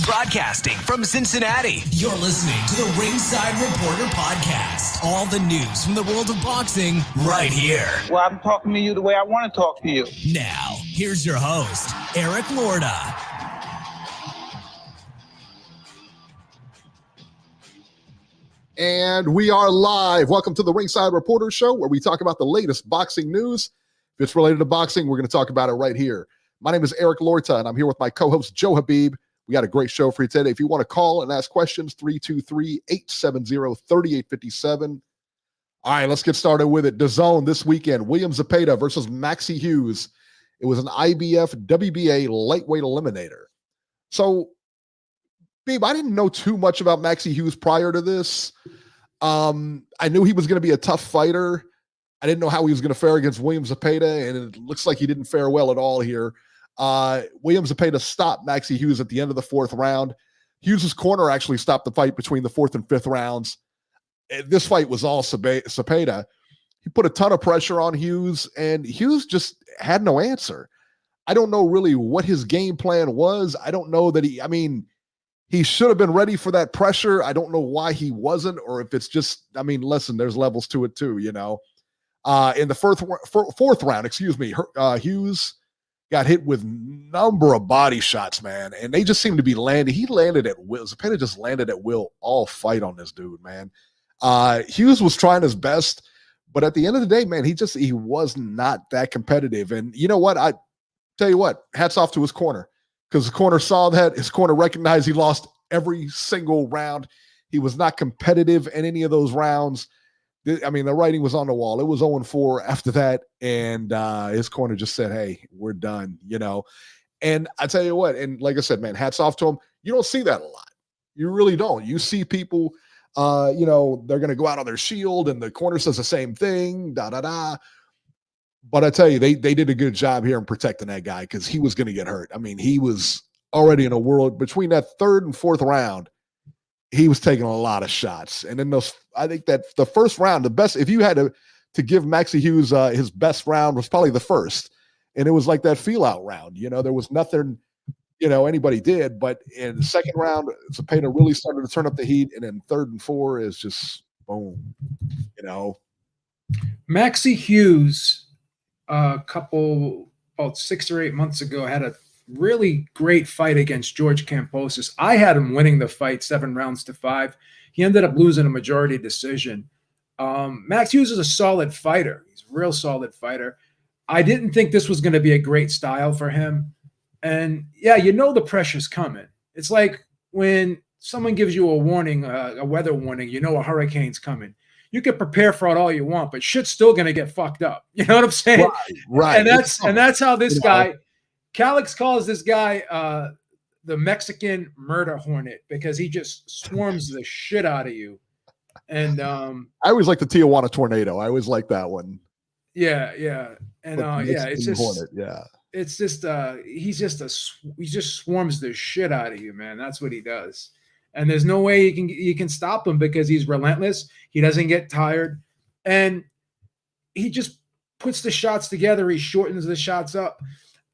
Broadcasting from Cincinnati, you're listening to the Ringside Reporter podcast. All the news from the world of boxing right here. Well, I'm talking to you the way I want to talk to you. Now, here's your host, Eric Lorda. And we are live. Welcome to the Ringside Reporter Show, where we talk about the latest boxing news. If it's related to boxing, we're going to talk about it right here. My name is Eric Lorta, and I'm here with my co-host, Joe Habib. We got a great show for you today. If you want to call and ask questions, 323-870-3857. All right, let's get started with it. DAZN this weekend, William Zepeda versus Maxie Hughes. It was an IBF WBA lightweight eliminator. So, Babe, I didn't know too much about Maxie Hughes prior to this. I knew he was going to be a tough fighter. I didn't know how he was going to fare against William Zepeda, and it looks like he didn't fare well at all here. William Zepeda stopped Maxie Hughes at the end of the fourth round. Hughes' corner actually stopped the fight between the fourth and fifth rounds. This fight was all Zepeda. He put a ton of pressure on Hughes, and Hughes just had no answer. I don't know really what his game plan was. I don't know that he should have been ready for that pressure. I don't know why he wasn't, or if it's just, listen, there's levels to it too, you know. In the fourth round, Hughes got hit with a number of body shots, man, and they just seem to be landing. He landed at will. Zepeda just landed at will all fight on this dude, man. Hughes was trying his best, but at the end of the day, man, he was not that competitive. And you know what? I tell you what, hats off to his corner, because the corner saw that. His corner recognized he lost every single round. He was not competitive in any of those rounds. The writing was on the wall. It was 0-4 after that, and his corner just said, hey, we're done, you know. And I tell you what, and like I said, man, hats off to him. You don't see that a lot. You really don't. You see people, they're going to go out on their shield, and the corner says the same thing, da-da-da. But I tell you, they did a good job here in protecting that guy, because he was going to get hurt. He was already in a world between that third and fourth round. He was taking a lot of shots. And then I think that the first round, the best, if you had to give Maxie Hughes his best round, was probably the first. And it was like that feel-out round. You know, there was nothing, anybody did. But in the second round, Zepeda really started to turn up the heat. And then third and four is just boom, Maxie Hughes, about 6 or 8 months ago, had a really great fight against George Kambosos. I had him winning the fight 7-5. He ended up losing a majority decision. Max Hughes is a solid fighter. He's a real solid fighter. I didn't think this was going to be a great style for him. And yeah, the pressure's coming. It's like when someone gives you a warning, a weather warning, a hurricane's coming. You can prepare for it all you want, but shit's still going to get fucked up. You know what I'm saying? Right. And that's how this guy, Calix calls this guy the Mexican murder hornet, because he just swarms the shit out of you. And I always like the Tijuana tornado. I always like that one. Yeah. And it's just hornet. Yeah. It's just he just swarms the shit out of you, man. That's what he does. And there's no way you can stop him, because he's relentless. He doesn't get tired, and he just puts the shots together. He shortens the shots up.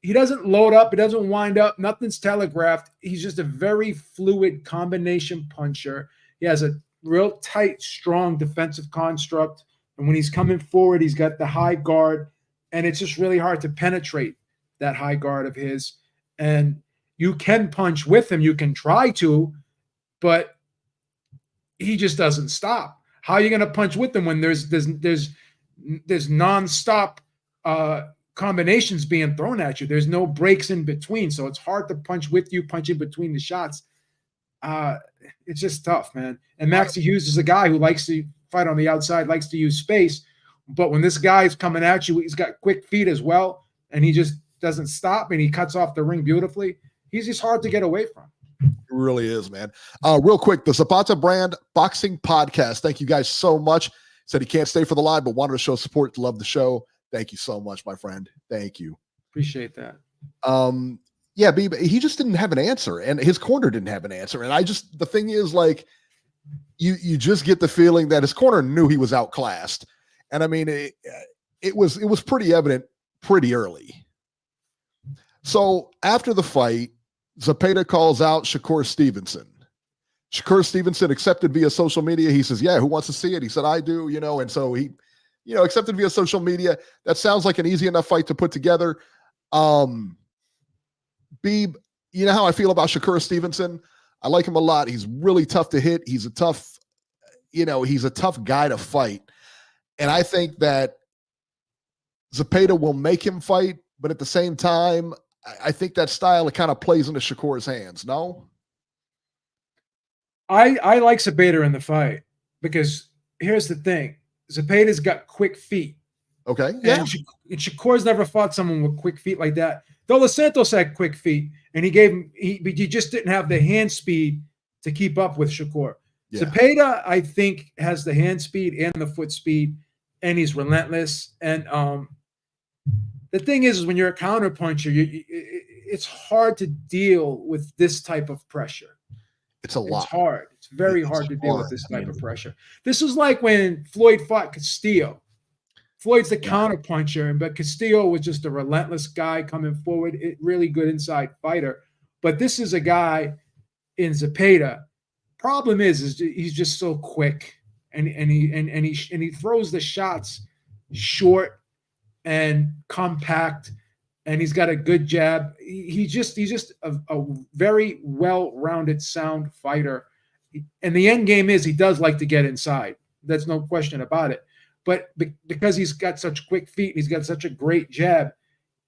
He doesn't load up. He doesn't wind up. Nothing's telegraphed. He's just a very fluid combination puncher. He has a real tight, strong defensive construct. And when he's coming forward, he's got the high guard. And it's just really hard to penetrate that high guard of his. And you can punch with him. You can try to, but he just doesn't stop. How are you going to punch with him when there's nonstop combinations being thrown at you? There's no breaks in between, so it's hard to punch with you, punch in between the shots. It's just tough, man. And Maxie Hughes is a guy who likes to fight on the outside, likes to use space, but when this guy's coming at you, he's got quick feet as well, and he just doesn't stop, and he cuts off the ring beautifully. He's just hard to get away from. It really is, man. Real quick, the Zepeda brand boxing podcast. Thank you guys so much. Said he can't stay for the live, but wanted to show support. Love the show. Thank you so much, my friend. Thank you. Appreciate that. Yeah, he just didn't have an answer, and his corner didn't have an answer. And the thing is, like, you just get the feeling that his corner knew he was outclassed. And it was pretty evident pretty early. So after the fight, Zepeda calls out Shakur Stevenson. Shakur Stevenson accepted via social media. He says, yeah, who wants to see it? He said, I do, and so he, accepted via social media. That sounds like an easy enough fight to put together. Beeb, you know how I feel about Shakur Stevenson? I like him a lot. He's really tough to hit. He's a tough guy to fight. And I think that Zepeda will make him fight, but at the same time, I think that style, it kind of plays into Shakur's hands, no? I like Zepeda in the fight because here's the thing. Zepeda's got quick feet. Okay, yeah. And Shakur's never fought someone with quick feet like that. Dos Santos had quick feet, and he just didn't have the hand speed to keep up with Shakur. Yeah. Zepeda, I think, has the hand speed and the foot speed, and he's relentless. And the thing is when you're a counterpuncher, it's hard to deal with this type of pressure. It's a lot. It's hard. It's very hard to deal with this type of pressure. This is like when Floyd fought Castillo. Floyd's the counterpuncher, but Castillo was just a relentless guy coming forward, really good inside fighter. But this is a guy in Zepeda. Problem is he's just so quick, and he throws the shots short and compact, and he's got a good jab. He's just a very well-rounded, sound fighter. And the end game is he does like to get inside. That's no question about it. But because he's got such quick feet and he's got such a great jab,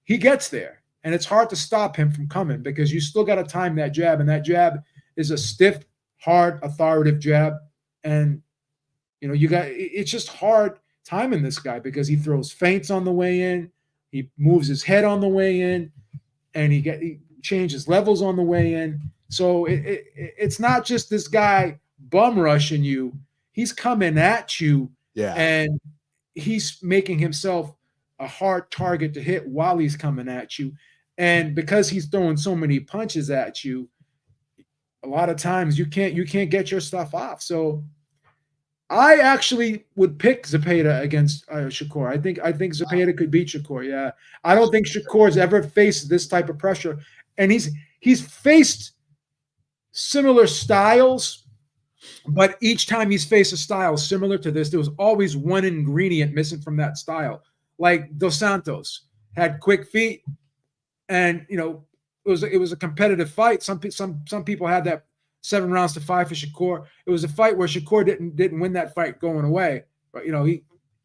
he gets there. And it's hard to stop him from coming because you still got to time that jab. And that jab is a stiff, hard, authoritative jab. And, it's just hard timing this guy because he throws feints on the way in. He moves his head on the way in. And he changes levels on the way in. So it's not just this guy bum rushing you. He's coming at you. Yeah. And he's making himself a hard target to hit while he's coming at you. And because he's throwing so many punches at you, a lot of times you can't get your stuff off. So I actually would pick Zepeda against Shakur. I think Zepeda could beat Shakur. Yeah. I don't think Shakur's ever faced this type of pressure. And he's faced similar styles, but each time he's faced a style similar to this, there was always one ingredient missing from that style. Like Dos Santos had quick feet, and it was a competitive fight. Some people had that 7 rounds to 5 for Shakur. It was a fight where Shakur didn't win that fight going away, but he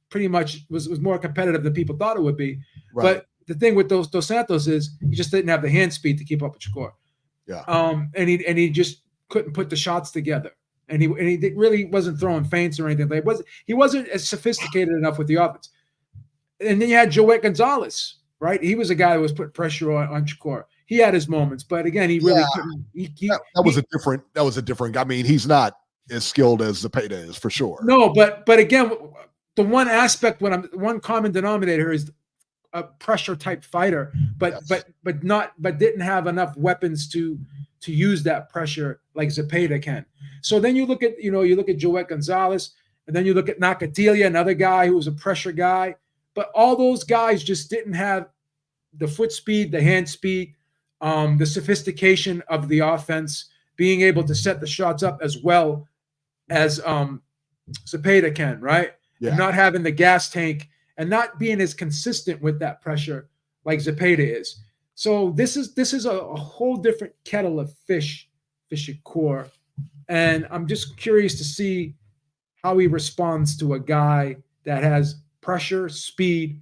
pretty much was more competitive than people thought it would be. Right. But the thing with Dos Santos is he just didn't have the hand speed to keep up with Shakur. Yeah. And he just couldn't put the shots together. And he really wasn't throwing feints or anything. He wasn't as sophisticated enough with the offense. And then you had Joe Gonzalez, right? He was a guy who was putting pressure on Shakur. He had his moments, but again, he really couldn't. That was a different. I mean, he's not as skilled as Zepeda is for sure. No, but again, the one aspect one common denominator is a pressure type fighter, but didn't have enough weapons to use that pressure like Zepeda can. So then you look at Joe Gonzalez, and then you look at Nakatilia, another guy who was a pressure guy. But all those guys just didn't have the foot speed, the hand speed, the sophistication of the offense, being able to set the shots up as well as Zepeda can, right? Yeah. And not having the gas tank and not being as consistent with that pressure like Zepeda is. So this is a whole different kettle of fish for Shakur. And I'm just curious to see how he responds to a guy that has pressure, speed,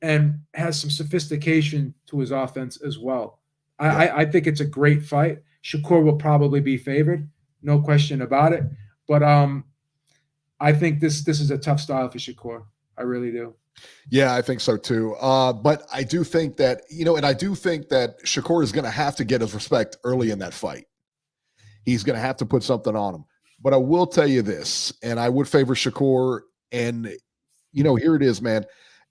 and has some sophistication to his offense as well. I think it's a great fight. Shakur will probably be favored, no question about it. But I think this is a tough style for Shakur. I really do. Yeah, I think so too. But I do think that, and I do think that Shakur is going to have to get his respect early in that fight. He's going to have to put something on him. But I will tell you this, and I would favor Shakur. And, here it is, man.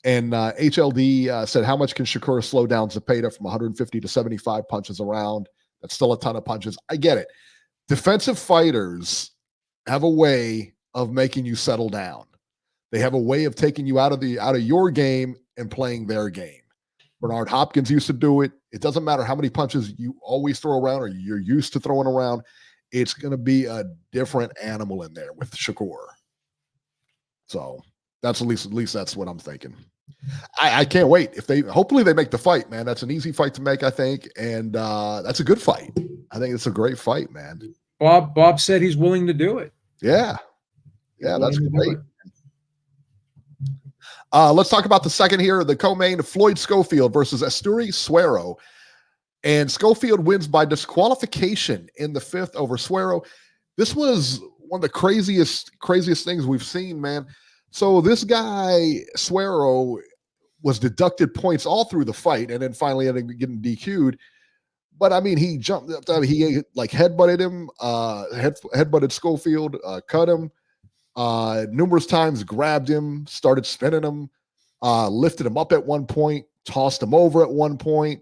And HLD said, how much can Shakur slow down Zepeda from 150 to 75 punches a round? That's still a ton of punches. I get it. Defensive fighters have a way of making you settle down. They have a way of taking you out of your game and playing their game. Bernard Hopkins used to do it. It doesn't matter how many punches you always throw around or you're used to throwing around. It's going to be a different animal in there with Shakur. So that's at least that's what I'm thinking. I can't wait. Hopefully they make the fight, man. That's an easy fight to make, I think. And that's a good fight. I think it's a great fight, man. Bob said he's willing to do it. Yeah. Yeah, that's great. Let's talk about the second here, the co-main, Floyd Schofield versus Asturi Suero. And Schofield wins by disqualification in the fifth over Suero. This was one of the craziest things we've seen, man. So this guy, Suero, was deducted points all through the fight and then finally ended up getting DQ'd. But I mean, he jumped up, he like headbutted him, headbutted Schofield, cut him numerous times, grabbed him, started spinning him, lifted him up at one point, tossed him over at one point.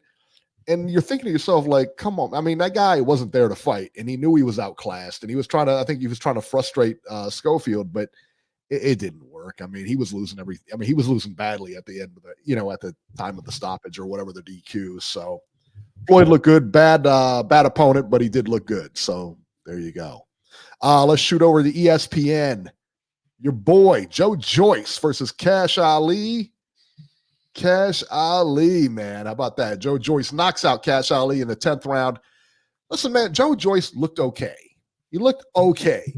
And you're thinking to yourself, like, come on. I mean, that guy wasn't there to fight, and he knew he was outclassed, and he was trying to frustrate Schofield, but it didn't work. I mean, he was losing everything. I mean, he was losing badly at the end of at the time of the stoppage or whatever, the DQ. So Floyd looked good, bad opponent, but he did look good. So there you go. Let's shoot over to ESPN. Your boy, Joe Joyce versus Cash Ali. Cash Ali, man. How about that? Joe Joyce knocks out Cash Ali in the 10th round. Listen, man, Joe Joyce looked okay. He looked okay.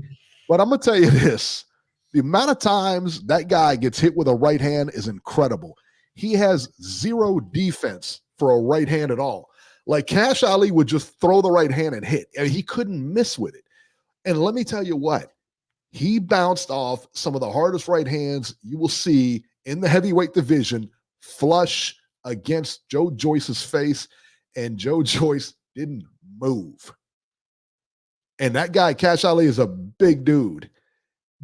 But I'm going to tell you this. The amount of times that guy gets hit with a right hand is incredible. He has zero defense for a right hand at all. Like Cash Ali would just throw the right hand and hit. I mean, he couldn't miss with it. And let me tell you what. He bounced off some of the hardest right hands you will see in the heavyweight division, flush against Joe Joyce's face, and Joe Joyce didn't move. And that guy, Cash Ali, is a big dude.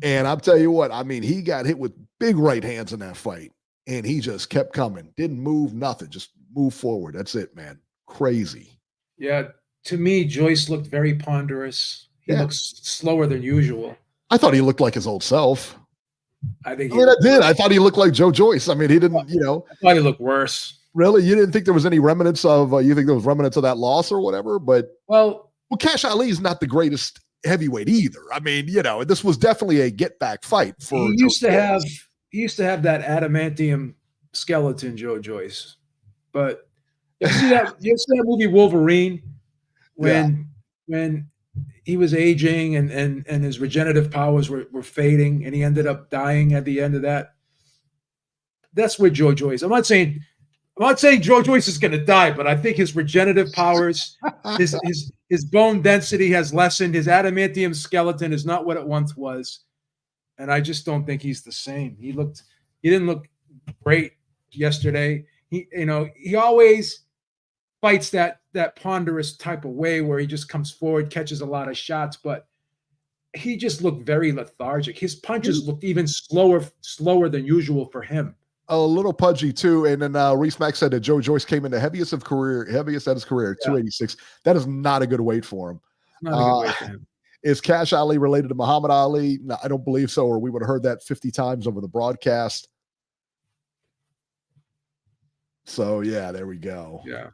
And I'll tell you what, I mean, he got hit with big right hands in that fight, and he just kept coming. Didn't move, nothing. Just move forward. That's it, man. Crazy. Yeah, to me, Joyce looked very ponderous. He looks slower than usual. I thought he looked like his old self. I did. I thought he looked like Joe Joyce. I mean, he didn't, I thought he looked worse. Really? You didn't think there was any remnants of, you think there was remnants of that loss or whatever? But, well, Cash Ali is not the greatest heavyweight either. I mean, this was definitely a get back fight for. He used to have that adamantium skeleton, Joe Joyce. But you see that movie Wolverine when he was aging and his regenerative powers were fading and he ended up dying at the end of that. That's where Joe Joyce. I'm not saying Joe Joyce is going to die, but I think his regenerative powers, his bone density has lessened. His adamantium skeleton is not what it once was, and I just don't think he's the same. He didn't look great yesterday. He always fights that ponderous type of way where he just comes forward, catches a lot of shots, but he just looked very lethargic. His punches looked even slower than usual for him. A little pudgy too. And then Reese Mack said that Joe Joyce came in the heaviest at his career, 286. That is not a good weight for him. Not a good weight for him. Is Cash Ali related to Muhammad Ali? No, I don't believe so, or we would have heard that 50 times over the broadcast. So yeah, there we go. Yeah.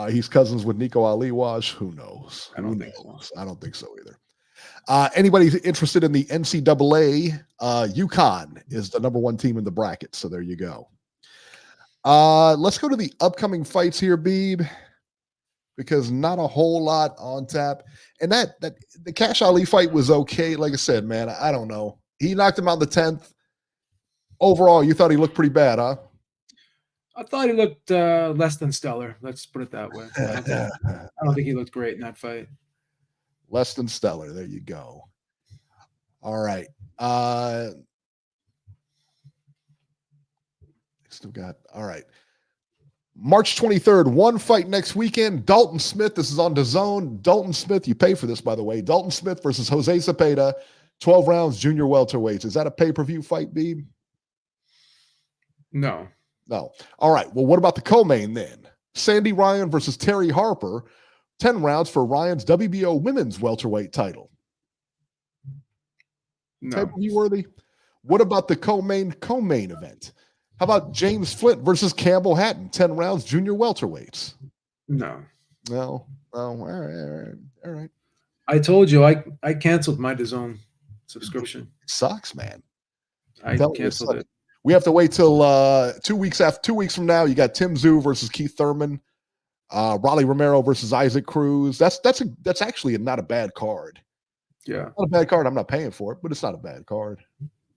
He's cousins with Nico Ali Wash. Who knows? I don't think so. I don't think so either. Anybody interested in the NCAA? UConn is the #1 team in the bracket. So there you go. Let's go to the upcoming fights here, Beeb, because not a whole lot on tap. And that the Cash Ali fight was okay. Like I said, man, I don't know. He knocked him out in the 10th. Overall, you thought he looked pretty bad, huh? I thought he looked less than stellar. Let's put it that way. I don't think he looked great in that fight. Less than stellar. There you go. All right. Still got. All right. March 23rd, one fight next weekend. Dalton Smith. This is on DAZN. Dalton Smith. You pay for this, by the way. Dalton Smith versus Jose Zepeda. 12 rounds, junior welterweights. Is that a pay-per-view fight, Beeb? No. All right. Well, what about the co-main then? Sandy Ryan versus Terry Harper. 10 rounds for Ryan's WBO women's welterweight title. No. Pay-per-view worthy. What about the co-main event? How about James Flint versus Campbell Hatton, 10 rounds, junior welterweights? No. No. Oh, all right. I told you I canceled my DAZN subscription. It sucks, man. I canceled it. We have to wait till 2 weeks after 2 weeks from now. You got Tim Tszyu versus Keith Thurman, Raleigh Romero versus Isaac Cruz. That's actually not a bad card. Yeah. Not a bad card. I'm not paying for it, but it's not a bad card.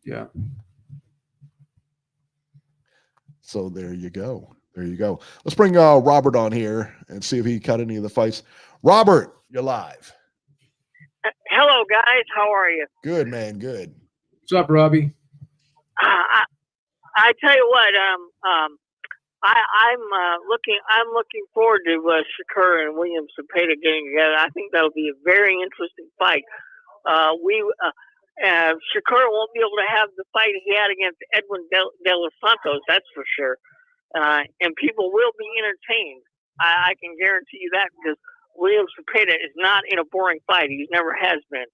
Yeah. So there you go. There you go. Let's bring Robert on here and see if he cut any of the fights. Robert, you're live. Hello, guys. How are you? Good, man. Good. What's up, Robbie? I tell you what. I'm looking forward to Shakur and William Zepeda getting together. I think that'll be a very interesting fight. Shakur won't be able to have the fight he had against Edwin De Los Santos, that's for sure. And people will be entertained. I can guarantee you that, because William Zepeda is not in a boring fight. He never has been.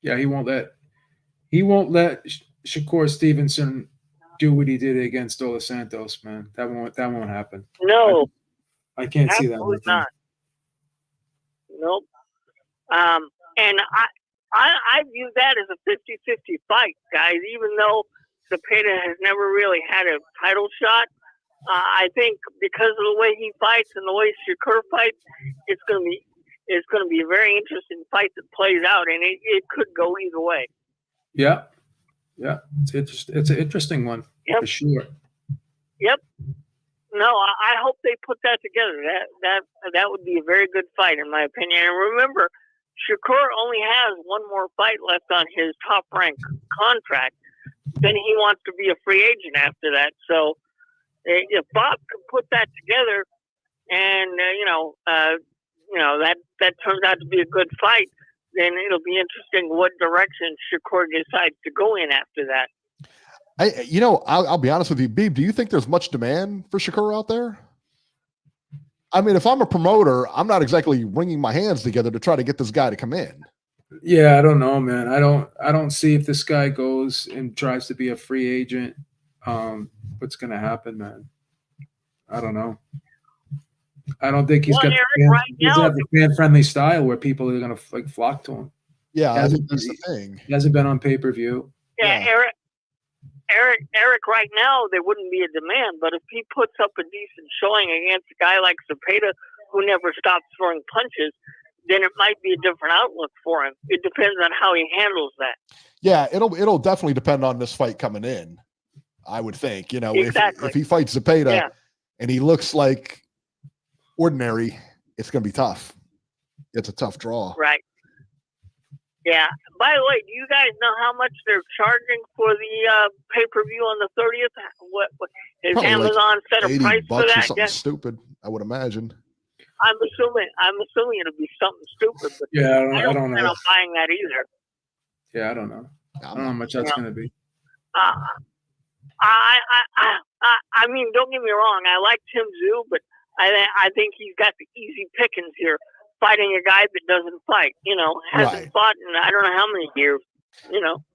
Yeah, he won't let Shakur Stevenson do what he did against De Los Santos, man. That won't happen. No, I can't see that. Absolutely not. Nope. And I view that as a 50-50 fight, guys. Even though Zepeda has never really had a title shot, I think because of the way he fights and the way Shakur fights, it's going to be a very interesting fight that plays out, and it could go either way. Yeah. It's an interesting one, yep. For sure. Yep. No, I hope they put that together. That would be a very good fight, in my opinion. And remember, Shakur only has one more fight left on his top-ranked contract. Then he wants to be a free agent after that. So if Bob can put that together, and that turns out to be a good fight, then it'll be interesting what direction Shakur decides to go in after that. I'll be honest with you, Beeb. Do you think there's much demand for Shakur out there? I mean, if I'm a promoter, I'm not exactly wringing my hands together to try to get this guy to come in. Yeah, I don't know, man. I don't see if this guy goes and tries to be a free agent, what's going to happen, man. I don't know. I don't think he's got the fan-friendly style where people are going to flock to him. Yeah, I think that's the thing. He hasn't been on pay-per-view. Yeah, Eric, right now there wouldn't be a demand, but if he puts up a decent showing against a guy like Zepeda, who never stops throwing punches, then it might be a different outlook for him. It depends on how he handles that. Yeah, it'll definitely depend on this fight coming in, I would think. Exactly. If he fights Zepeda and he looks like ordinary, it's going to be tough. It's a tough draw. Right. Yeah. By the way, do you guys know how much they're charging for the pay-per-view on the 30th? What is Probably Amazon set a price for that? Or something stupid, I would imagine. I'm assuming it'll be something stupid. But yeah, I don't plan know. on buying that either. Yeah, I don't know. I don't know how much that's going to be. I mean, don't get me wrong. I like Tim Tszyu, but I think he's got the easy pickings here, fighting a guy that doesn't fight. Hasn't fought in I don't know how many years.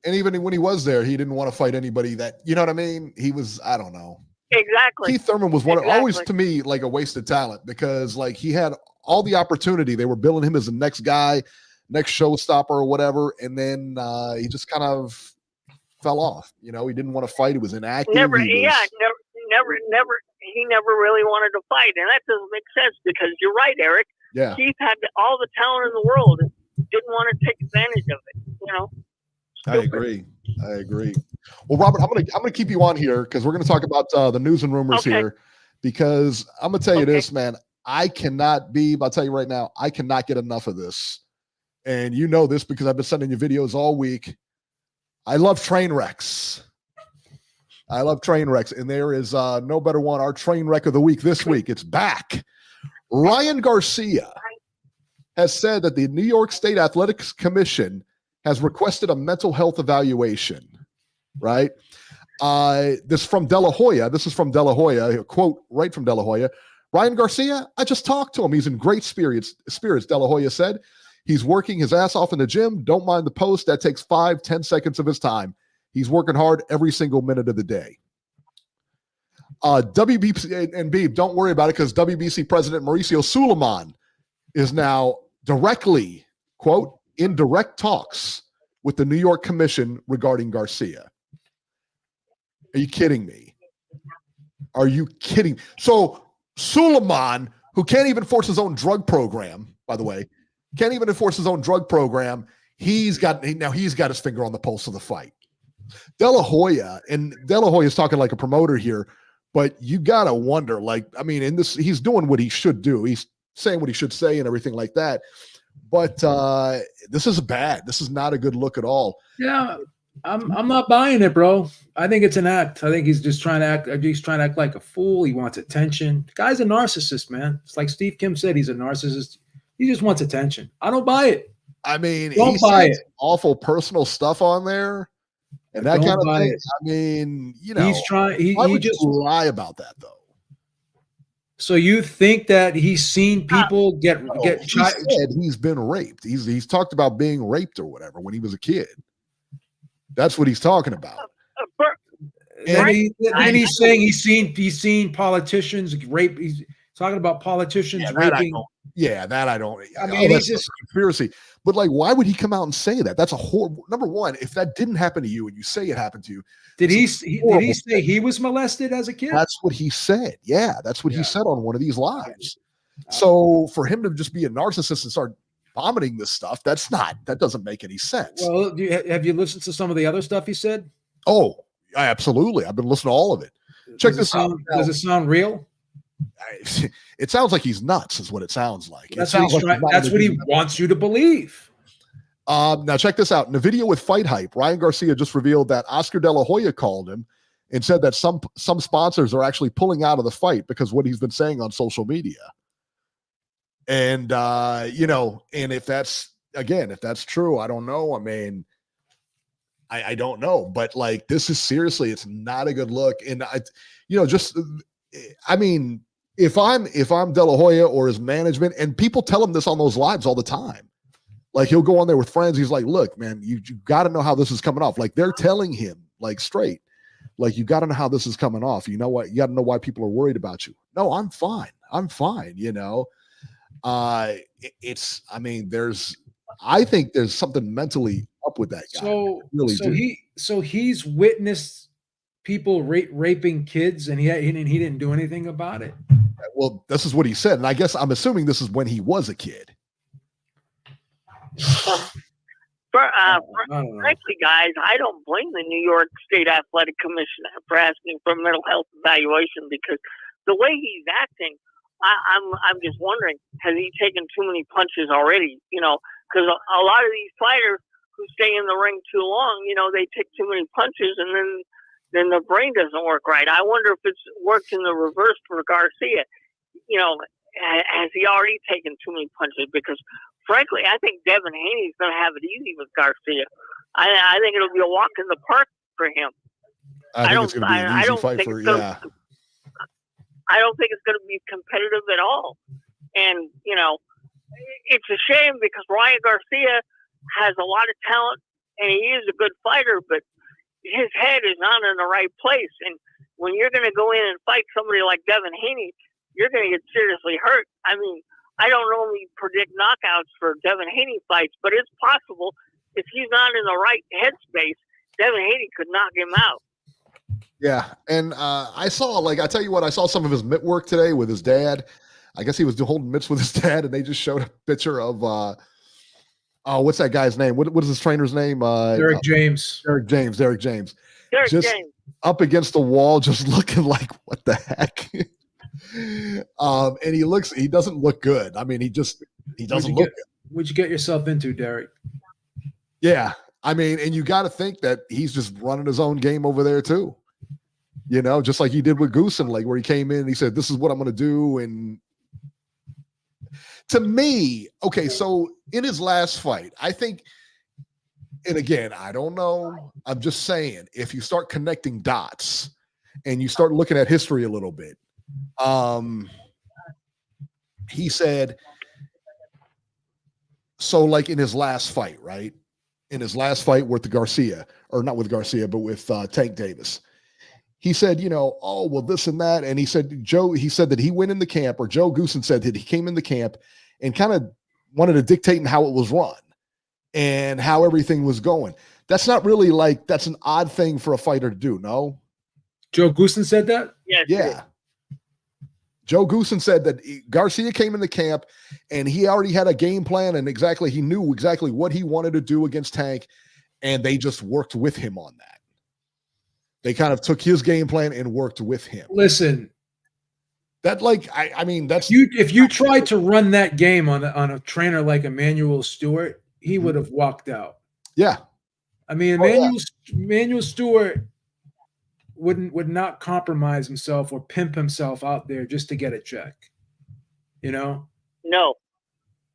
And even when he was there, he didn't want to fight anybody that, you know what I mean? He was, I don't know. Exactly. Keith Thurman was always to me like a wasted talent, because like he had all the opportunity. They were billing him as the next guy, next showstopper or whatever, and then he just kind of fell off. He didn't want to fight. He was inactive. Never. He never really wanted to fight, and that doesn't make sense, because you're right, Eric. Yeah. Keith had all the talent in the world and didn't want to take advantage of it. I agree. Well, Robert, I'm gonna keep you on here because we're gonna talk about the news and rumors here, because I'm gonna tell you this, man. I'll tell you right now, I cannot get enough of this, and you know this because I've been sending you videos all week. I love train wrecks. And there is no better one. Our train wreck of the week this week. It's back. Ryan Garcia has said that the New York State Athletics Commission has requested a mental health evaluation, right? This is from De La Hoya. A quote right from De La Hoya. Ryan Garcia, I just talked to him. He's in great spirits, De La Hoya said. He's working his ass off in the gym. Don't mind the post. That takes 5-10 seconds of his time. He's working hard every single minute of the day. WBC and Beeb, don't worry about it because WBC President Mauricio Suleiman is now directly, quote, in direct talks with the New York Commission regarding Garcia. Are you kidding me? Are you kidding? So Suleiman, who can't even force his own drug program, by the way, can't even enforce his own drug program, he's got his finger on the pulse of the fight. De La Hoya is talking like a promoter here, but you gotta wonder, like, I mean, in this, he's doing what he should do. He's saying what he should say and everything like that. But this is bad. This is not a good look at all. Yeah, I'm not buying it, bro. I think it's an act. I think he's just trying to act. He's trying to act like a fool. He wants attention. The guy's a narcissist, man. It's like Steve Kim said. He's a narcissist. He just wants attention. I don't buy it. I mean, Don't buy it. Awful personal stuff on there. And that kind of thing. I mean, you know, he's trying. He just lie about that though. So you think that he's seen people get? He said he's been raped. He's talked about being raped or whatever when he was a kid. That's what he's talking about. And he's saying he's seen politicians rape. He's talking about politicians raping. That I don't. I mean, that's just conspiracy. But like, why would he come out and say that? That's a horrible. Number one, if that didn't happen to you and you say it happened to you, did he say he was molested as a kid? That's what he said. Yeah, that's what he said on one of these lives. So for him to just be a narcissist and start vomiting this stuff, that doesn't make any sense. Well, have you listened to some of the other stuff he said? Oh, absolutely. I've been listening to all of it. Check this out. Does it sound real? It sounds like he's nuts, is what it sounds like. That's what he wants you to believe. Now check this out. In a video with Fight Hype, Ryan Garcia just revealed that Oscar De La Hoya called him and said that some sponsors are actually pulling out of the fight because of what he's been saying on social media. And and if that's true, I don't know. I mean, I don't know, but like, this is seriously, it's not a good look. And if I'm De La Hoya or his management, and people tell him this on those lives all the time, like he'll go on there with friends. He's like, look, man, you got to know how this is coming off. Like they're telling him like straight, like, you got to know how this is coming off. You know what? You got to know why people are worried about you. No, I'm fine. I think there's something mentally up with that guy. So he's witnessed people raping kids, and he didn't do anything about it. Well, this is what he said, and I guess I'm assuming this is when he was a kid. Frankly, guys, I don't blame the New York State Athletic Commission for asking for mental health evaluation, because the way he's acting, I'm just wondering, has he taken too many punches already? Because a lot of these fighters who stay in the ring too long, they take too many punches, and then the brain doesn't work right. I wonder if it's worked in the reverse for Garcia. Has he already taken too many punches? Because frankly, I think Devin Haney's going to have it easy with Garcia. I think it'll be a walk in the park for him. I think it's going to be an easy fight for I don't think it's going to be competitive at all. And, it's a shame because Ryan Garcia has a lot of talent and he is a good fighter, but his head is not in the right place. And when you're going to go in and fight somebody like Devin Haney, you're going to get seriously hurt. I mean, I don't normally predict knockouts for Devin Haney fights, but it's possible if he's not in the right headspace, Devin Haney could knock him out. Yeah, and I tell you what, I saw some of his mitt work today with his dad. I guess he was holding mitts with his dad, and they just showed a picture of what's that guy's name? What is his trainer's name? Derek James. Derek James. Up against the wall, just looking like, what the heck? And he doesn't look good. I mean, he doesn't look good. What'd you get yourself into, Derek? Yeah, I mean, and you got to think that he's just running his own game over there too. Just like he did with Goosen, like where he came in and he said, this is what I'm going to do. And to me, okay, so in his last fight, I think, and again, I don't know, I'm just saying, if you start connecting dots and you start looking at history a little bit, he said, so like in his last fight, right? in his last fight with Garcia, or not with Garcia, but with Tank Davis. He said, oh, well, this and that. And he said that he went in the camp, or Joe Goosen said that he came in the camp and kind of wanted to dictate in how it was run and how everything was going. That's not really that's an odd thing for a fighter to do, no? Joe Goosen said that? Yes. Yeah. Joe Goosen said that Garcia came in the camp and he already had a game plan and he knew exactly what he wanted to do against Tank, and they just worked with him on that. They kind of took his game plan and worked with him. Listen, that that's if you tried to run that game on a trainer like Emmanuel Stewart, he would have walked out. Yeah. I mean, Emmanuel Stewart would not compromise himself or pimp himself out there just to get a check. No.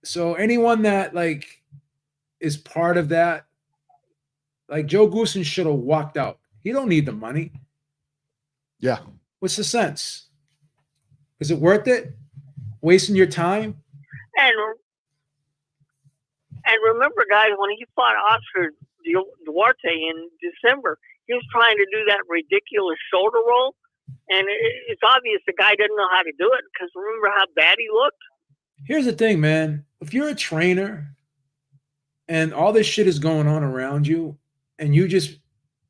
So anyone that is part of that, Joe Goosen should have walked out. He don't need the money. Yeah. What's the sense? Is it worth it? Wasting your time? And remember, guys, when he fought Oscar Duarte in December, he was trying to do that ridiculous shoulder roll, and it's obvious the guy didn't know how to do it, because remember how bad he looked? Here's the thing, man. If you're a trainer and all this shit is going on around you and you just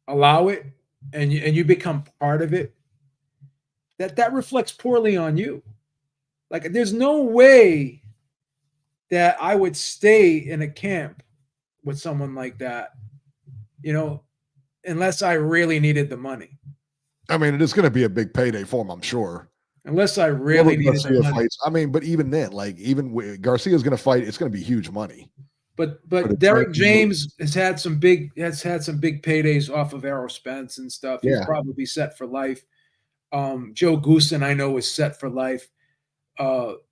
allow it and you become part of it, that reflects poorly on you. There's no way that I would stay in a camp with someone like that, unless I really needed the money. I mean, it is going to be a big payday for him, I'm sure. Unless I really needed the money. Fights. I mean, but even then, even Garcia's going to fight, it's going to be huge money. But Derek James has had some big paydays off of Errol Spence and stuff. He's probably set for life. Joe Goosen, I know, is set for life.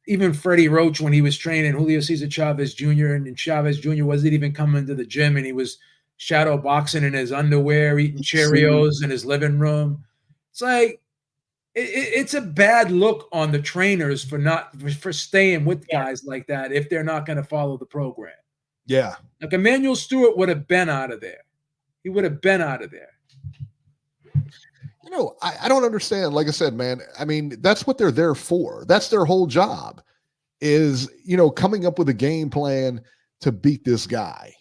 Even Freddie Roach, when he was training Julio Cesar Chavez Jr., and Chavez Jr. wasn't even coming to the gym, and he was shadow boxing in his underwear, eating Cheerios in his living room. It's it's a bad look on the trainers for staying with guys like that if they're not going to follow the program. Yeah. Emmanuel Stewart would have been out of there. He would have been out of there. I don't understand. Like I said, man, I mean, that's what they're there for. That's their whole job is, coming up with a game plan to beat this guy.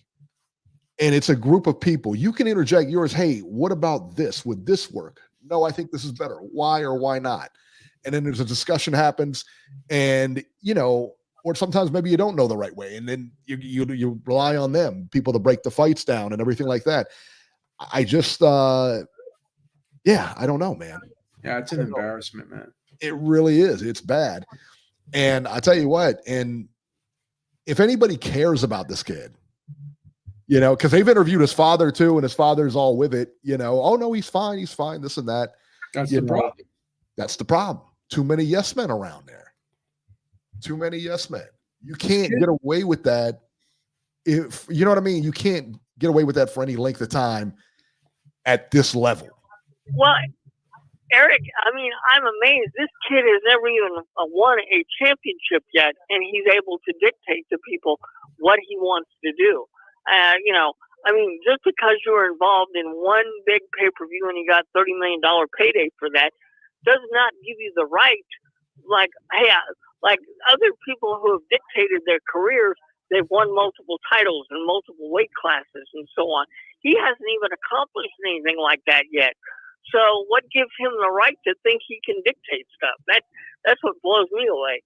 And it's a group of people. You can interject yours. Hey, what about this? Would this work? No, I think this is better. Why or why not? And then there's a discussion happens and, or sometimes maybe you don't know the right way. And then you rely on them, people to break the fights down and everything like that. I just, I don't know, man. Yeah, it's an embarrassment, man. It really is. It's bad. And I tell you what, and if anybody cares about this kid, because they've interviewed his father too, and his father's all with it, oh no, he's fine, this and that. That's the problem. That's the problem. Too many yes men around there. Too many yes men. You can't get away with that. If you know what I mean, you can't get away with that for any length of time at this level. Well, Eric, I mean, I'm amazed. This kid has never even won a championship yet, and he's able to dictate to people what he wants to do. I mean, just because you were involved in one big pay-per-view and you got $30 million payday for that does not give you the right, like other people who have dictated their careers, they've won multiple titles and multiple weight classes and so on. He hasn't even accomplished anything like that yet. So what gives him the right to think he can dictate stuff? That's what blows me away.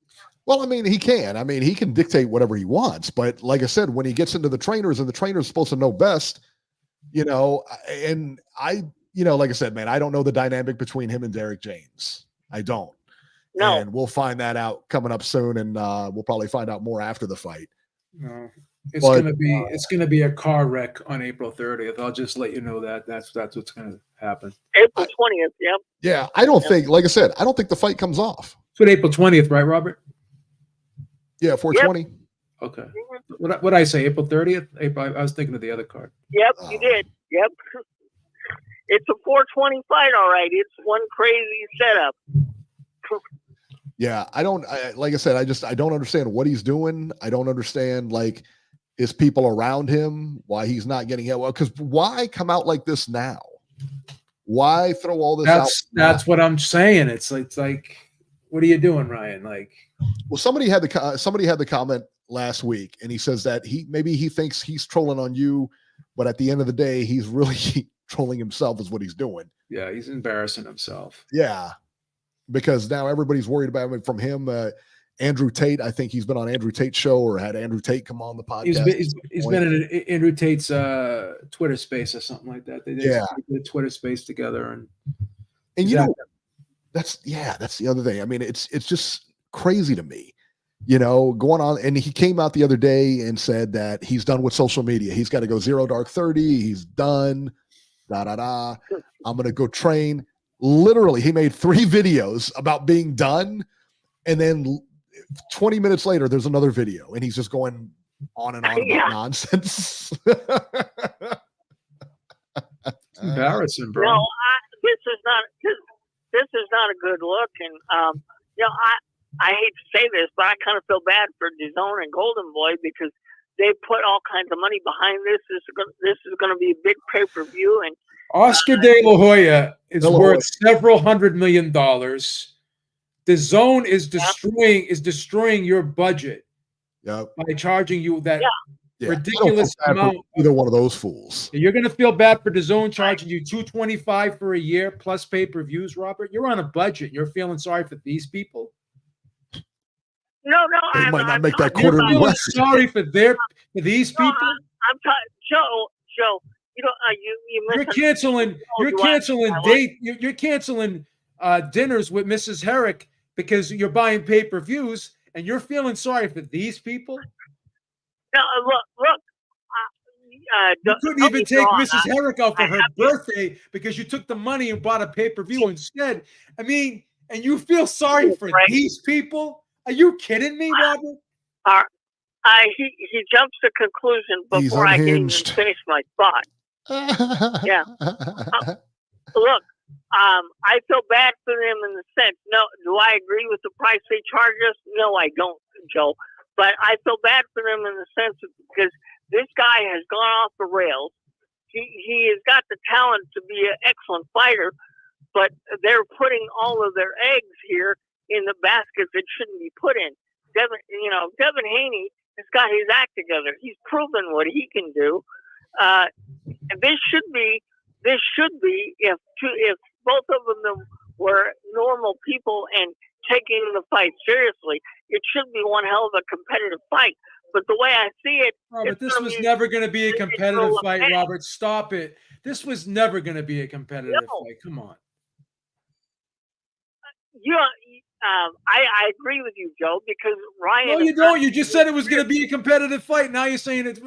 Well, I mean, he can. I mean, he can dictate whatever he wants. But like I said, when he gets into the trainers and the trainer's supposed to know best, and I, like I said, man, I don't know the dynamic between him and Derek James. I don't. No. And we'll find that out coming up soon. And we'll probably find out more after the fight. No. It's gonna be a car wreck on April 30th. I'll just let you know that that's what's gonna happen. April 20th, yep. Yeah, I don't think, like I said, I don't think the fight comes off. It's what April 20th, right, Robert? Yeah, 420. Yep. Okay. What I say, April 30th? April. I was thinking of the other card. Yep, you did. Yep. It's a 420 fight, all right. It's one crazy setup. Yeah, like I said, I don't understand what he's doing. I don't understand his people around him, why he's not getting hit. Well, because why come out like this now? Why throw all this out? That's what I'm saying. It's like, what are you doing, Ryan? Like, well, somebody had the comment last week, and he says that maybe he thinks he's trolling on you, but at the end of the day, he's really trolling himself is what he's doing. Yeah, he's embarrassing himself. Yeah, because now everybody's worried about him. From him, Andrew Tate, I think he's been on Andrew Tate's show or had Andrew Tate come on the podcast. He's been in Andrew Tate's Twitter space or something like that. They did a Twitter space together, and you know, that's the other thing. I mean, it's just crazy to me, going on. And he came out the other day and said that he's done with social media. He's got to go 0 dark 30. He's done. I'm going to go train. Literally, he made 3 videos about being done, and then 20 minutes later, there's another video, and he's just going on and on about nonsense. It's embarrassing, bro. No, this is not a good look, and I hate to say this, but I kind of feel bad for DAZN and Golden Boy because they put all kinds of money behind this. This is going to be a big pay-per-view, and Oscar De La Hoya is worth several $100 million. The zone is destroying your budget by charging you that ridiculous amount. Either one of those fools. You're going to feel bad for the zone charging you $225 for a year plus pay-per-views, Robert. You're on a budget. You're feeling sorry for these people. No, they might not make that quarter. You're feeling sorry for these people. I'm talking, Joe. You're canceling dinners with Mrs. Herrick because you're buying pay-per-views, and you're feeling sorry for these people. No, look. You couldn't even take Mrs. Herrick out for her birthday because you took the money and bought a pay-per-view instead. I mean, and you feel sorry for these people? Are you kidding me, Robert? He jumps to conclusion before I can even finish my thought. Yeah. Look, I feel bad for them in the sense. No, do I agree with the price they charge us? No, I don't, Joe. But I feel bad for them in the sense of because this guy has gone off the rails. He has got the talent to be an excellent fighter, but they're putting all of their eggs here in the baskets that shouldn't be put in. Devin Haney has got his act together. He's proven what he can do. This should be if both of them were normal people and taking the fight seriously, it should be one hell of a competitive fight. But the way I see it, Robert, this was never going to be a competitive fight. Robert, stop it. This was never going to be a competitive fight. Come on. I agree with you, Joe, because Ryan. No, you don't. You just said it was going to be a competitive fight. Now you're saying it.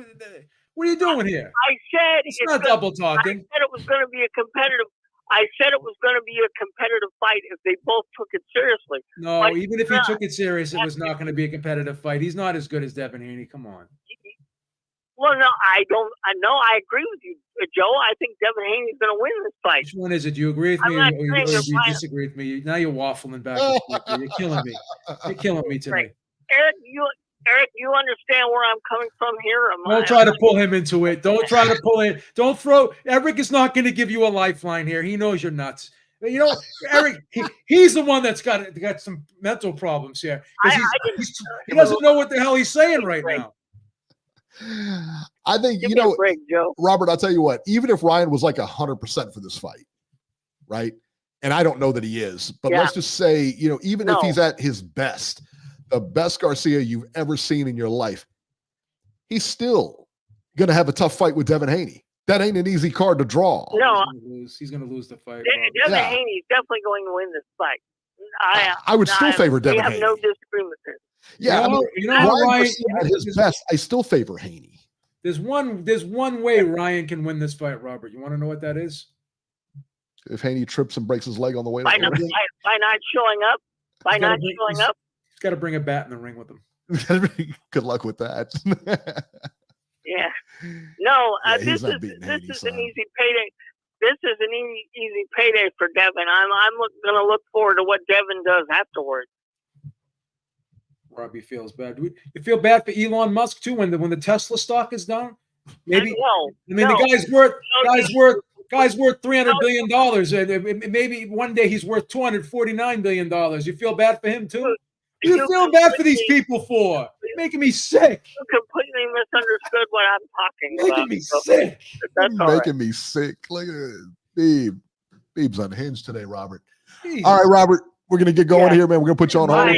What are you doing here? I said it's not double talking. I said it was going to be a competitive. I said it was going to be a competitive fight if they both took it seriously. No, but even if he took it serious, it was not going to be a competitive fight. He's not as good as Devin Haney. Come on. Well, no, I don't. I agree with you, Joe. I think Devin Haney's going to win this fight. Which one is it? Do you agree with me or you disagree with me? Now you're waffling back and forth. You're killing me. You're killing me today. Right. Eric, you understand where I'm coming from here? Don't try to pull him into it. Don't try to pull it. Don't throw. Eric is not going to give you a lifeline here. He knows you're nuts. You know, Eric, he's the one that's got some mental problems here. He doesn't know what the hell he's saying right now. I think, break, Joe. Robert, I'll tell you what, even if Ryan was like 100% for this fight, right? And I don't know that he is, but let's just say, even if he's at his best, the best Garcia you've ever seen in your life, he's still going to have a tough fight with Devin Haney. That ain't an easy card to draw. No. He's going to lose the fight. Devin Haney is definitely going to win this fight. I would still favor Devin Haney. We have no disagreement there. Yeah, Ryan, at his best, I still favor Haney. There's one way Ryan can win this fight, Robert. You want to know what that is? If Haney trips and breaks his leg on the way. By not showing up. By not showing up. He's got to bring a bat in the ring with him. Good luck with that. Yeah. No, this is an easy payday. This is an easy payday for Devin. I'm going to look forward to what Devin does afterwards. Robbie feels bad. You feel bad for Elon Musk too when the Tesla stock is down? Maybe. The guy's worth $300 billion, and maybe one day he's worth $249 billion. You feel bad for him too? You feel bad for these people for making me sick. You completely misunderstood what I'm talking about. Making me sick. That's making me sick. Look at Beeb. Beeb's unhinged today, Robert. Jesus. All right, Robert. We're gonna get going here, man. We're gonna put you on hold.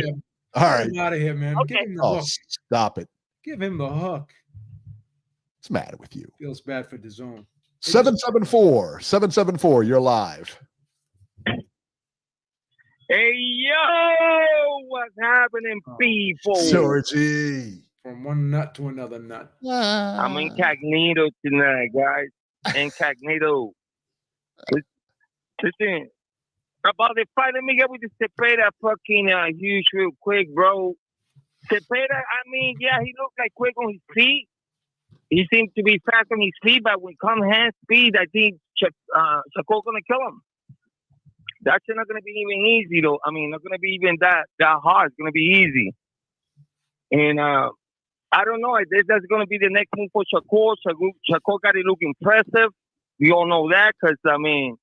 All right. Get him out of here, man. Okay. Give him the hook. Stop it. Give him the hook. What's the matter with you? Feels bad for DAZN. 774. You're live. Hey, yo, what's happening, people? Georgie. From one nut to another nut. I'm incognito tonight, guys. Incognito. Listen, about the fight, let me get with the Zepeda fucking Hughes real quick, bro. Zepeda, I mean, yeah, he looked like quick on his feet. He seems to be fast on his feet, but when it comes hand speed, I think Shakur's going to kill him. That's not going to be even easy, though. I mean, not going to be even that hard. It's going to be easy. And I don't know. I guess that's going to be the next move for Shakur. Shakur got to look impressive. We all know that because, I mean,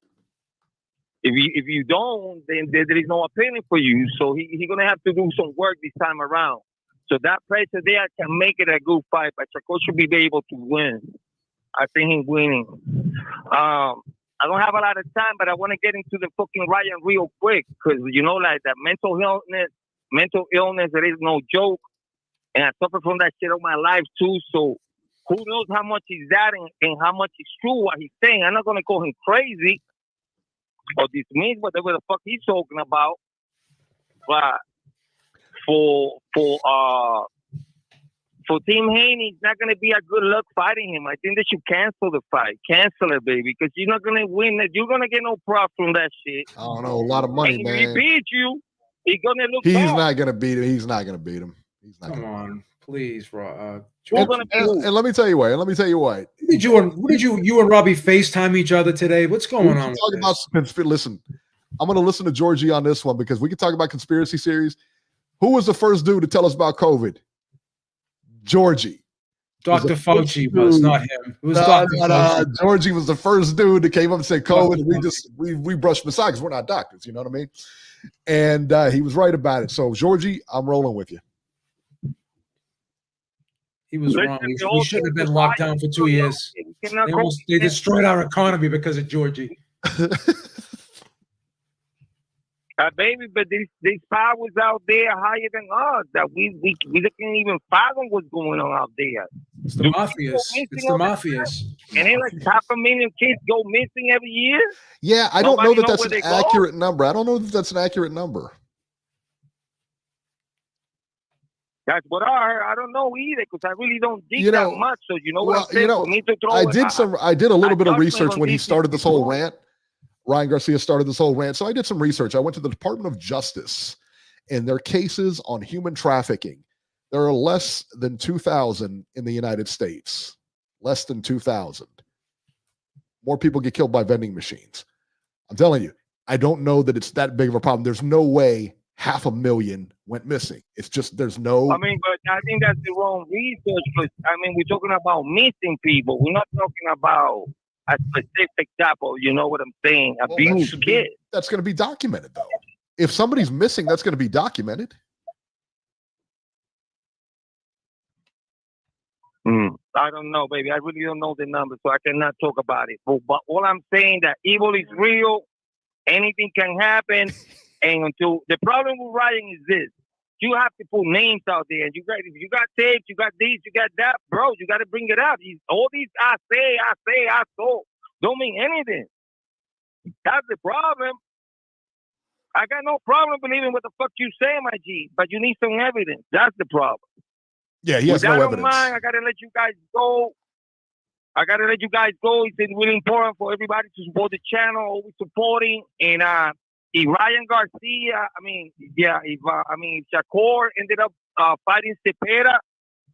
if you don't, then there is no opinion for you. So he's going to have to do some work this time around. So that pressure there can make it a good fight, but Shakur should be able to win. I think he's winning. I don't have a lot of time, but I want to get into the fucking Ryan real quick because, you know, like that mental illness, it is no joke. And I suffer from that shit all my life, too. So who knows how much is that and how much is true what he's saying. I'm not going to call him crazy or dismiss whatever the fuck he's talking about. But for Team Haney, it's not going to be a good luck fighting him. I think they should cancel the fight. Cancel it, baby, because you're not going to win it. You're going to get no profit from that shit. I don't know. A lot of money, and man. If he beats you, he's going to look He's bad. not going to beat him. He's not going to beat him. He's not. Come on, please, and let me tell you what. What did you and Robbie FaceTime each other today? What's going on? Listen, I'm going to listen to Georgie on this one because we can talk about conspiracy theories. Who was the first dude to tell us about COVID? Georgie. Dr. Fauci was not him. It was Dr. Fauci. Georgie was the first dude that came up and said COVID. We brushed aside because we're not doctors. You know what I mean? And he was right about it. So, Georgie, I'm rolling with you. He was wrong. We shouldn't have been locked down for 2 years. They destroyed our economy because of Georgie. Baby, but these powers out there higher than us that we can't even fathom what's going on out there. It's the mafias. And then like 500,000 kids go missing every year. Yeah, I don't know that that's an accurate number. I don't know if that's an accurate number. That's what I don't know either because I really don't dig that much. So you know what I'm saying? For me to throw I did a little bit of research when he started this whole rant. Ryan Garcia started this whole rant. So I did some research. I went to the Department of Justice and their cases on human trafficking. There are less than 2,000 in the United States. Less than 2,000. More people get killed by vending machines. I'm telling you, I don't know that it's that big of a problem. There's no way 500,000 went missing. It's just there's no. I mean, but I think that's the wrong research. Because I mean, we're talking about missing people. We're not talking about a specific type of, you know what I'm saying, abused kid. That's going to be documented, though. If somebody's missing, that's going to be documented. I don't know, baby. I really don't know the numbers, so I cannot talk about it. But all I'm saying that evil is real. Anything can happen. And until the problem with writing is this. You have to put names out there. And you got tapes, you got these, you got that. Bro, you got to bring it up. All these I saw don't mean anything. That's the problem. I got no problem believing what the fuck you say, my G. But you need some evidence. That's the problem. Yeah, he has no evidence. Mind, I got to let you guys go. It's really important for everybody to support the channel. Always supporting. And if Ryan Garcia, if Shakur ended up fighting Zepeda,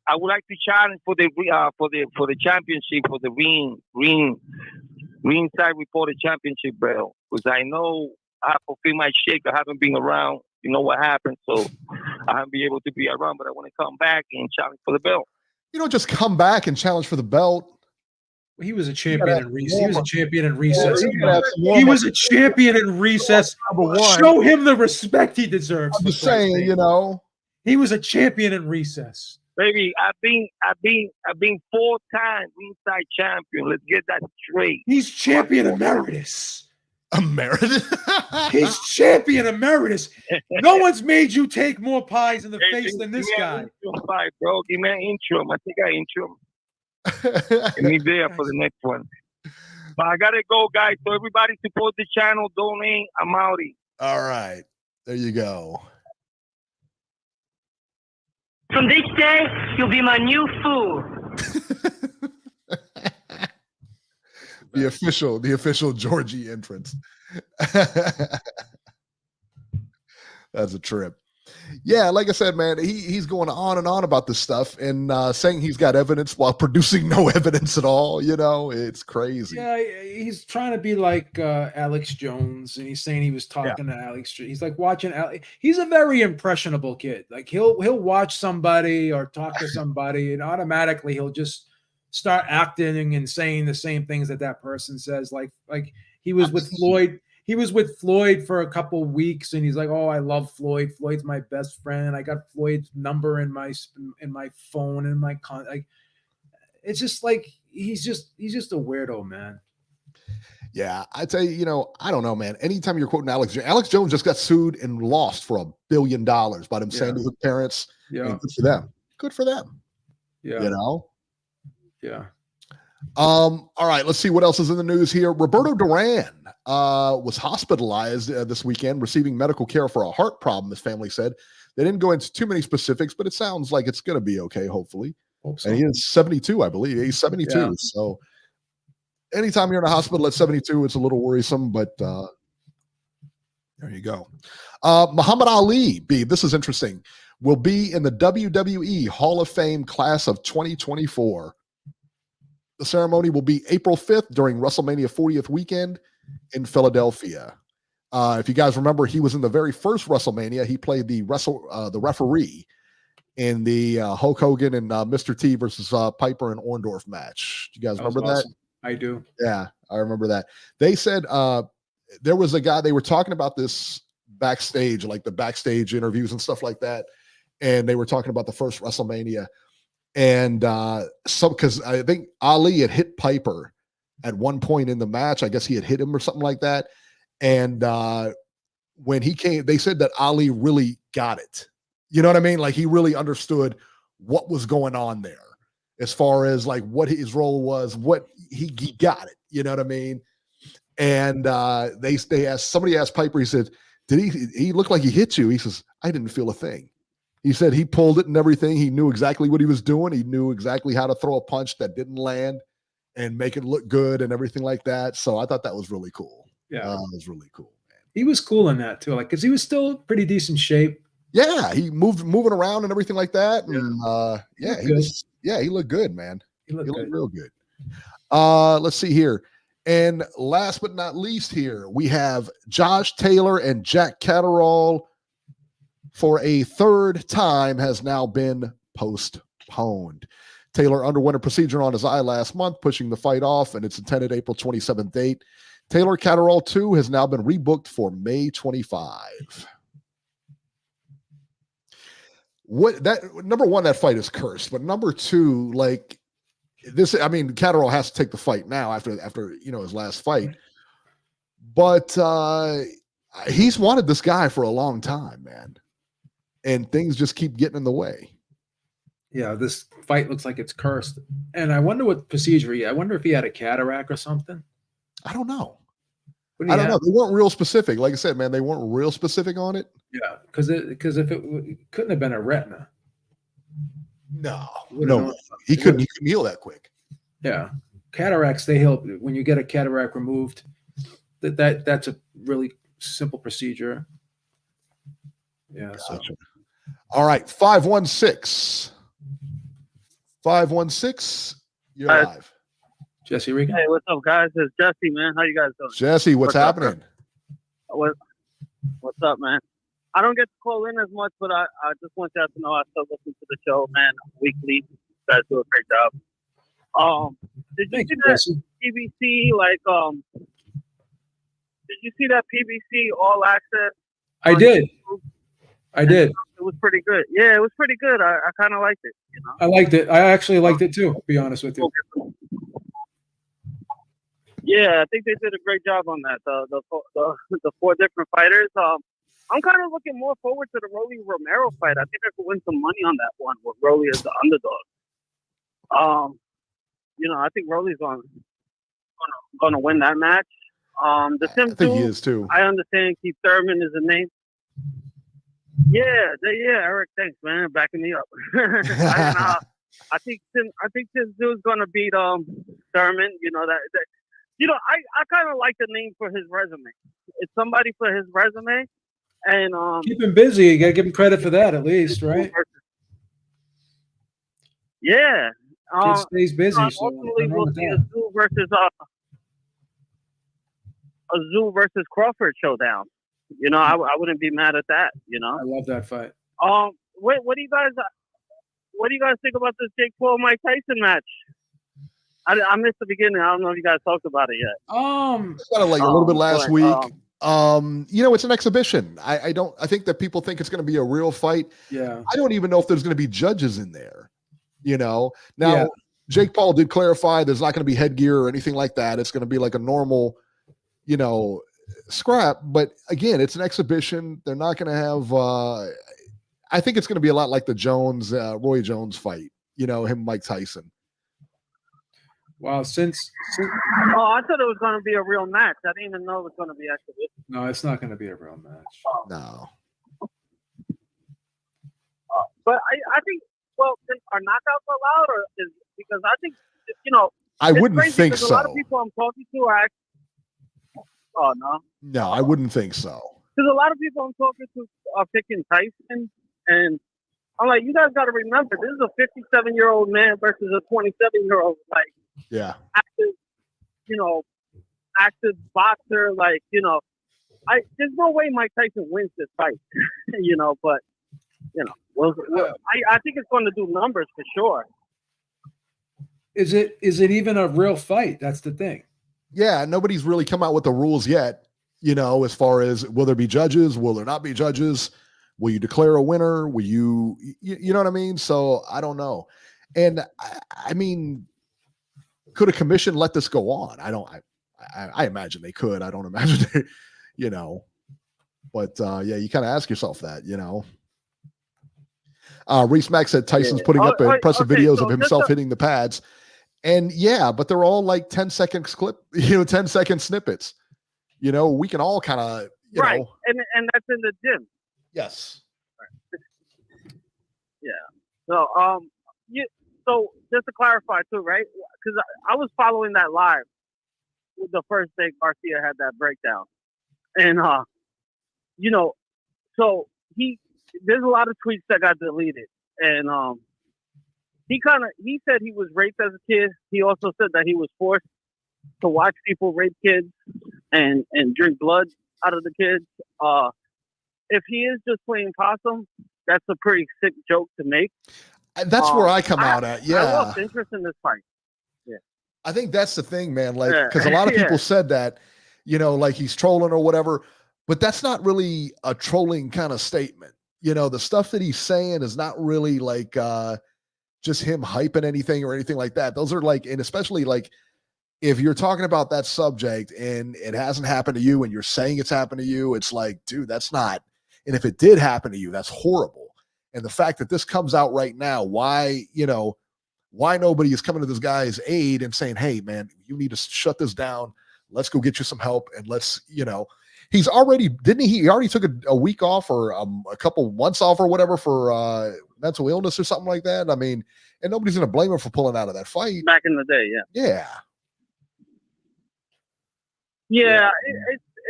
I would like to challenge for the championship, for the Ringside Reporter Championship belt, because I know I fulfill my shake. I haven't been around you know what happened. So I haven't been able to be around, but I want to come back and challenge for the belt. You don't just come back and challenge for the belt. He was a champion in recess. He was a champion in recess. Yeah, He was a champion in recess. Number one. Show him the respect he deserves. I'm just saying, you know. He was a champion in recess. Baby, I've been 4-time ringside champion. Let's get that straight. He's champion emeritus. Emeritus? He's champion emeritus. No one's made you take more pies in the face than this guy. Pie, bro. Give me an intro. I think I intro him. Give me there for the next one. But I gotta go, guys. So everybody support the channel. Donate. I'm outie. All right. There you go. From this day, you'll be my new fool. The official Georgie entrance. That's a trip. Yeah, like I said, man, he's going on and on about this stuff and saying he's got evidence while producing no evidence at all. You know, it's crazy. Yeah, he's trying to be like Alex Jones, and he's saying he was talking to Alex. He's like watching Alex. He's a very impressionable kid. Like he'll watch somebody or talk to somebody, and automatically he'll just start acting and saying the same things that person says. Like he was with Floyd. He was with Floyd for a couple weeks, and he's like, "Oh, I love Floyd. Floyd's my best friend. I got Floyd's number in my phone and my like." It's just like he's just a weirdo, man. Yeah, I tell you, you know, I don't know, man. Anytime you're quoting Alex Jones just got sued and lost for $1 billion by them saying to his parents. Yeah, good for them. Good for them. Yeah, you know. Yeah. All right, let's see what else is in the news here. Roberto Duran was hospitalized this weekend, receiving medical care for a heart problem, his family said. They didn't go into too many specifics, but it sounds like it's going to be okay, hopefully. Hope so. And he is 72, I believe. He's 72. Yeah. So anytime you're in a hospital at 72, it's a little worrisome, but there you go. Muhammad Ali, this is interesting, will be in the WWE Hall of Fame class of 2024. The ceremony will be April 5th during WrestleMania 40th weekend in Philadelphia. If you guys remember, he was in the very first WrestleMania. He played the referee in the Hulk Hogan and Mr. T versus Piper and Orndorff match. Do you guys remember that? I do. Yeah, I remember that. They said there was a guy, they were talking about this backstage, like the backstage interviews and stuff like that. And they were talking about the first WrestleMania. And because I think Ali had hit Piper at one point in the match. I guess he had hit him or something like that. And when he came, they said that Ali really got it. You know what I mean? Like he really understood what was going on there as far as like what his role was, what he got it. You know what I mean? And somebody asked Piper, he said, did he look like he hit you? He says, I didn't feel a thing. He said he pulled it and everything. He knew exactly what he was doing. He knew exactly how to throw a punch that didn't land and make it look good and everything like that. So I thought that was really cool. Yeah, it was really cool, man. He was cool in that too, like because he was still pretty decent shape. Yeah, he moving around and everything like that. And he looked good, man. He looked real good. Let's see here. And last but not least here, we have Josh Taylor and Jack Catterall for a third time has now been postponed. Taylor underwent a procedure on his eye last month, pushing the fight off, and it's intended April 27th date. Taylor Catterall 2 has now been rebooked for May 25. Number one, that fight is cursed, but number two, like this, I mean, Catterall has to take the fight now after his last fight. But he's wanted this guy for a long time, man. And things just keep getting in the way. Yeah, this fight looks like it's cursed. And I wonder what procedure I wonder if he had a cataract or something. I don't know. I don't know. They weren't real specific. Like I said, man, they weren't real specific on it. Yeah, because if it couldn't have been a retina. No. He couldn't heal that quick. Yeah. Cataracts, they help when you get a cataract removed. That's a really simple procedure. Yeah. Gotcha. So. All right, 516. 516, you're live. Jesse Regan. Hey, what's up, guys? It's Jesse, man. How you guys doing? Jesse, what's happening? What's up, man? I don't get to call in as much, but I just want y'all to know I still listen to the show, man, weekly. You guys do a great job. Did you Thank see you, that Jesse. PBC, did you see that PBC All Access? I did. It was pretty good. Yeah, it was pretty good. I kind of liked it, you know. I liked it. I actually liked it too, to be honest with you. Yeah, I think they did a great job on that. The four different fighters. I'm kind of looking more forward to the Rolly Romero fight. I think I could win some money on that one with Rolly as the underdog. You know, I think Rolly's gonna win that match. The Tim I think he 2, is too. I understand Keith Thurman is the name. Yeah, Eric, thanks, man, backing me up. I think Tim 2 is gonna beat Thurman. You know that. You know, I kind of like the name for his resume. It's somebody for his resume, and Keep him busy. You got to give him credit for that, at least, right? Yeah. Kid stays busy. So Ultimately, we'll see a Zoo versus Crawford showdown. You know, I wouldn't be mad at that. You know, I love that fight. What do you guys think about this Jake Paul Mike Tyson match? I missed the beginning. I don't know if you guys talked about it yet. Kind of like a little bit last week. You know, it's an exhibition. I think that people think it's going to be a real fight. Yeah. I don't even know if there's going to be judges in there. You know, now Jake Paul did clarify there's not going to be headgear or anything like that. It's going to be like a normal, you know, scrap. But again, it's an exhibition. They're not going to have. I think it's going to be a lot like the Roy Jones fight. You know, him, Mike Tyson. Wow, since I thought it was going to be a real match. I didn't even know it was going to be exhibition. No, it's not going to be a real match. No. But I think, well, are knockouts allowed, or is because I think, you know, I wouldn't think so. A lot of people I'm talking to are actually. Oh no. No, I wouldn't think so. Because a lot of people I'm talking to are picking Tyson, and I'm like, you guys got to remember, this is a 57-year-old man versus a 27-year-old, like. Yeah. Active boxer, like, you know, there's no way Mike Tyson wins this fight, you know, but, you know, I think it's going to do numbers for sure. Is it even a real fight? That's the thing. Yeah, nobody's really come out with the rules yet, you know, as far as will there be judges, will there not be judges, will you declare a winner, will you know what I mean? So I don't know. And I mean, could a commission let this go on? I imagine they could. I don't imagine they, you know, but yeah, you kind of ask yourself that, you know. Reese Mack said Tyson's putting up impressive videos of himself hitting the pads. And yeah, but they're all like 10-second clip, 10-second snippets. You know, we can all kind of, you know. And that's in the gym. Yes. Yeah. So, so just to clarify too, right? Because I was following that live the first day Garcia had that breakdown, and you know, so there's a lot of tweets that got deleted, and he said he was raped as a kid. He also said that he was forced to watch people rape kids and drink blood out of the kids. If he is just playing possum, that's a pretty sick joke to make. That's where I come out at. Yeah. I lost interest in this fight. Yeah. I think that's the thing, man. Like, because a lot of people said that, you know, like he's trolling or whatever, but that's not really a trolling kind of statement. You know, the stuff that he's saying is not really like just him hyping anything or anything like that. Those are like, and especially like if you're talking about that subject and it hasn't happened to you and you're saying it's happened to you, it's like, dude, that's not. And if it did happen to you, that's horrible. And the fact that this comes out right now, why nobody is coming to this guy's aid and saying, hey, man, you need to shut this down. Let's go get you some help. And let's, you know, he already took a week off or a couple months off or whatever for mental illness or something like that. I mean, and nobody's going to blame him for pulling out of that fight. Back in the day, yeah. Yeah,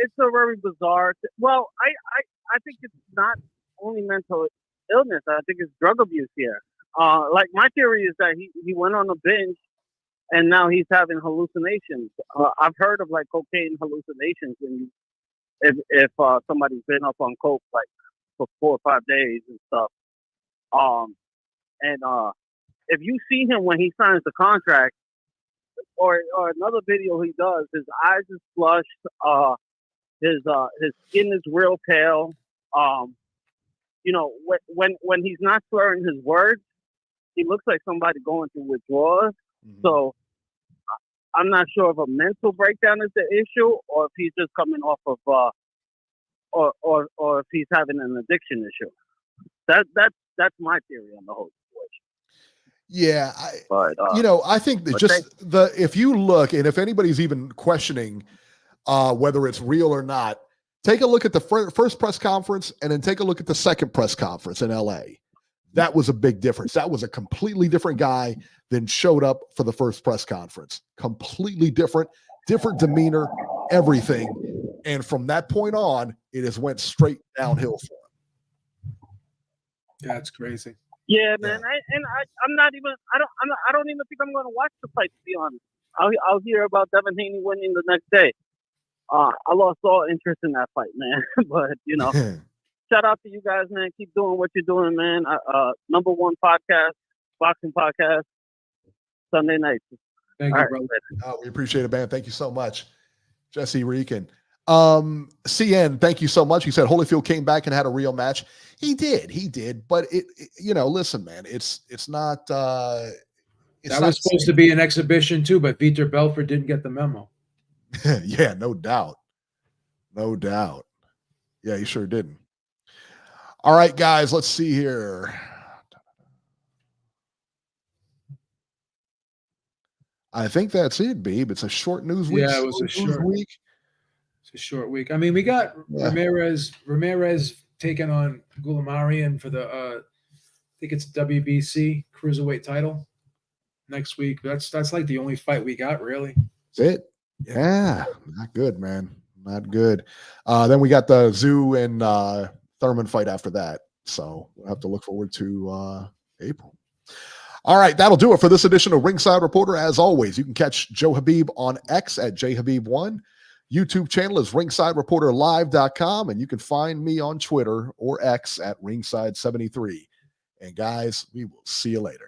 it's a very bizarre. Well, I think it's not only mental illness. I think it's drug abuse here. Like my theory is that he went on a binge and now he's having hallucinations. I've heard of like cocaine hallucinations, and if somebody's been up on coke, like for 4 or 5 days and stuff. And if you see him when he signs the contract, or another video he does, his eyes is flushed. His skin is real pale. You know, when he's not slurring his words, he looks like somebody going through withdrawals. Mhm. So I'm not sure if a mental breakdown is the issue, or if he's just coming off of, or if he's having an addiction issue. That's my theory on the whole situation. Yeah, But I think that but just if you look, and if anybody's even questioning whether it's real or not, take a look at the first press conference and then take a look at the second press conference in LA. That was a big difference. That was a completely different guy than showed up for the first press conference. Completely different demeanor, everything. And from that point on, it has went straight downhill for him. Yeah, it's crazy. yeah, man. I'm not even. I don't even think I'm going to watch the fight, to be honest. I'll hear about Devin Haney winning the next day. I lost all interest in that fight, man. But shout out to you guys, man. Keep doing what you're doing, man. Number one podcast, boxing podcast, Sunday nights. Thank All you, right, brother. We appreciate it, man. Thank you so much, Jesse Reekin. CN, thank you so much. He said Holyfield came back and had a real match. He did. But listen, man, it's not. That was supposed to be an exhibition too, but Vitor Belfort didn't get the memo. Yeah, no doubt. Yeah, he sure didn't. All right, guys, let's see here. I think that's it, Beeb. It's a short news week. Yeah, it was a short week. It's a short week. I mean, we got Ramirez taking on Goulamarian for the I think it's WBC cruiserweight title next week. That's like the only fight we got, really. That's it. Yeah, not good, man. Not good. Then we got the Zoo and Thurman fight after that. So we'll have to look forward to April. All right, that'll do it for this edition of Ringside Reporter. As always, you can catch Joe Habib on X at jhabib1. YouTube channel is ringsidereporterlive.com, and you can find me on Twitter or X at ringside73. And guys, we will see you later.